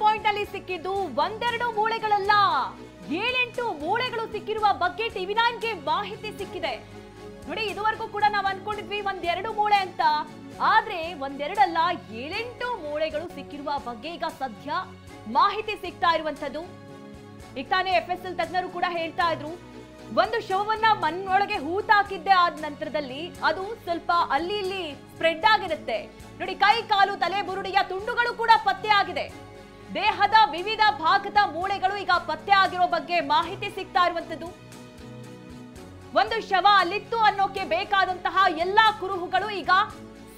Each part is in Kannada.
ಪಾಯಿಂಟ್ ಅಲ್ಲಿ ಸಿಕ್ಕಿದ್ದು ಒಂದೆರಡು ಮೂಳೆಗಳಲ್ಲ, 7-8 ಮೂಳೆಗಳು ಸಿಕ್ಕಿರುವ ಬಗ್ಗೆ TV9 ಗೆ ಮಾಹಿತಿ ಸಿಕ್ಕಿದೆ. ನೋಡಿ, ಇದುವರೆಗೂ ಕೂಡ ನಾವು ಅನ್ಕೊಂಡಿದ್ವಿ ಒಂದೆರಡು ಮೂಳೆ ಅಂತ, ಆದ್ರೆ ಒಂದೆರಡಲ್ಲ 7-8 ಮೂಳೆಗಳು ಸಿಕ್ಕಿರುವ ಬಗ್ಗೆ ಈಗ ಸದ್ಯ ಮಾಹಿತಿ ಸಿಗ್ತಾ ಇರುವಂತದ್ದು. ಈಗ ತಾನೇ FSL ತಜ್ಞರು ಕೂಡ ಹೇಳ್ತಾ ಇದ್ರು, ಒಂದು ಶವವನ್ನ ಮಣ್ಣೊಳಗೆ ಹೂತಾಕಿದ್ದೆ ಆದ ನಂತರದಲ್ಲಿ ಅದು ಸ್ವಲ್ಪ ಅಲ್ಲಿ ಇಲ್ಲಿ ಸ್ಪ್ರೆಡ್ ಆಗಿರುತ್ತೆ. ನೋಡಿ, ಕೈ ಕಾಲು ತಲೆ ಬುರುಡೆಯ ತುಂಡುಗಳು ಕೂಡ ಪತ್ತೆ ಆಗಿದೆ. ದೇಹದ ವಿವಿಧ ಭಾಗದ ಮೂಳೆಗಳು ಈಗ ಪತ್ತೆ ಆಗಿರೋ ಬಗ್ಗೆ ಮಾಹಿತಿ ಸಿಗ್ತಾ ಇರುವಂತದ್ದು. ಒಂದು ಶವ ಅಲ್ಲಿತ್ತು ಅನ್ನೋಕೆ ಬೇಕಾದಂತಹ ಎಲ್ಲಾ ಕುರುಹುಗಳು ಈಗ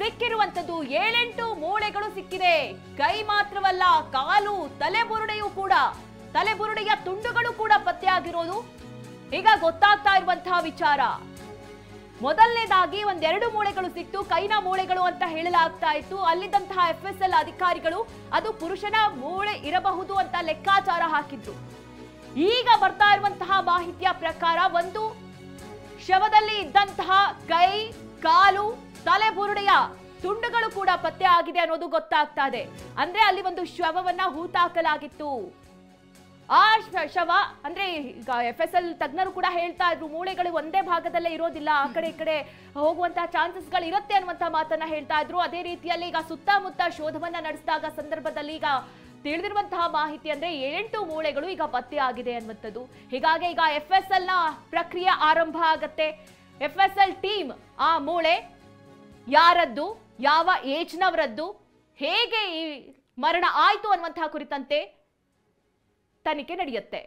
ಸಿಕ್ಕಿರುವಂತದ್ದು. 7-8 ಮೂಳೆಗಳು ಸಿಕ್ಕಿದೆ. ಕೈ ಮಾತ್ರವಲ್ಲ, ಕಾಲು ತಲೆಬುರುಡೆಯ ತುಂಡುಗಳು ಕೂಡ ಪತ್ತೆ ಆಗಿರೋದು ಈಗ ಗೊತ್ತಾಗ್ತಾ ಇರುವಂತಹ ವಿಚಾರ. ಮೊದಲನೇದಾಗಿ ಒಂದೆರಡು ಮೂಳೆಗಳು ಸಿಕ್ತು, ಕೈನ ಮೂಳೆಗಳು ಅಂತ ಹೇಳಲಾಗ್ತಾ ಇತ್ತು. ಅಲ್ಲಿದ್ದಂತಹ FSL ಅಧಿಕಾರಿಗಳು ಅದು ಪುರುಷನ ಮೂಳೆ ಇರಬಹುದು ಅಂತ ಲೆಕ್ಕಾಚಾರ ಹಾಕಿದ್ರು. ಈಗ ಬರ್ತಾ ಇರುವಂತಹ ಮಾಹಿತಿಯ ಪ್ರಕಾರ ಒಂದು ಶವದಲ್ಲಿ ಇದ್ದಂತಹ ಕೈ, ಕಾಲು, ತಲೆಬುರುಡೆಯ ತುಂಡುಗಳು ಕೂಡ ಪತ್ತೆ ಆಗಿದೆ ಅನ್ನೋದು ಗೊತ್ತಾಗ್ತಾ ಇದೆ. ಅಂದ್ರೆ ಅಲ್ಲಿ ಒಂದು ಶವವನ್ನ ಹೂತಾಕಲಾಗಿತ್ತು. ಆ ಶವ ಅಂದ್ರೆ ಈಗ FSL ತಜ್ಞರು ಕೂಡ ಹೇಳ್ತಾ ಇದ್ರು, ಮೂಳೆಗಳು ಒಂದೇ ಭಾಗದಲ್ಲೇ ಇರೋದಿಲ್ಲ, ಆ ಕಡೆ ಈ ಕಡೆ ಹೋಗುವಂತಹ ಚಾನ್ಸಸ್ಗಳು ಇರುತ್ತೆ ಅನ್ನುವಂತ ಮಾತನ್ನ ಹೇಳ್ತಾ ಇದ್ರು. ಅದೇ ರೀತಿಯಲ್ಲಿ ಈಗ ಸುತ್ತಮುತ್ತ ಶೋಧವನ್ನ ನಡೆಸಿದಾಗ ಸಂದರ್ಭದಲ್ಲಿ ಈಗ ತಿಳಿದಿರುವಂತಹ ಮಾಹಿತಿ ಅಂದ್ರೆ 7-8 ಮೂಳೆಗಳು ಈಗ ಪತ್ತೆ ಆಗಿದೆ ಅನ್ನುವಂಥದ್ದು. ಹೀಗಾಗಿ ಈಗ FSL ನ ಪ್ರಕ್ರಿಯೆ ಆರಂಭ ಆಗತ್ತೆ. FSL ಟೀಮ್ ಆ ಮೂಳೆ ಯಾರದ್ದು, ಯಾವ ಏಜ್ನವರದ್ದು, ಹೇಗೆ ಈ ಮರಣ ಆಯ್ತು ಅನ್ನುವಂತಹ ಕುರಿತಂತೆ ತನಿಖೆ ನಡೆಯುತ್ತೆ.